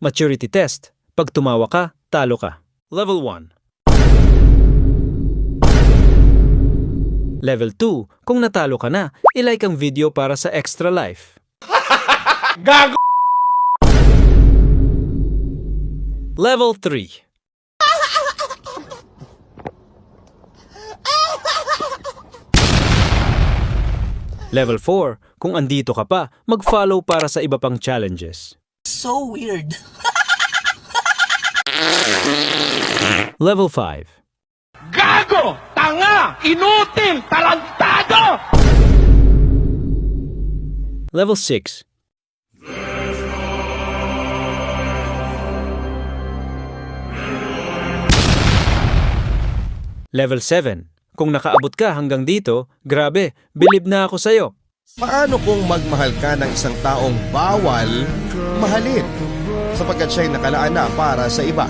Maturity test. Pag tumawa ka, talo ka. Level 1. Level 2. Kung natalo ka na, ilike ang video para sa extra life. Gago! Level 3. Level 4. Kung andito ka pa, mag-follow para sa iba pang challenges. So weird. Level 5. Gago! Tanga! Inutil! Tarantado! Level 6. Level 7. Kung nakaabot ka hanggang dito, grabe, bilib na ako sa'yo. Paano kung magmahal ka ng isang taong bawal mahalin sapagkat siya'y nakalaan na para sa iba?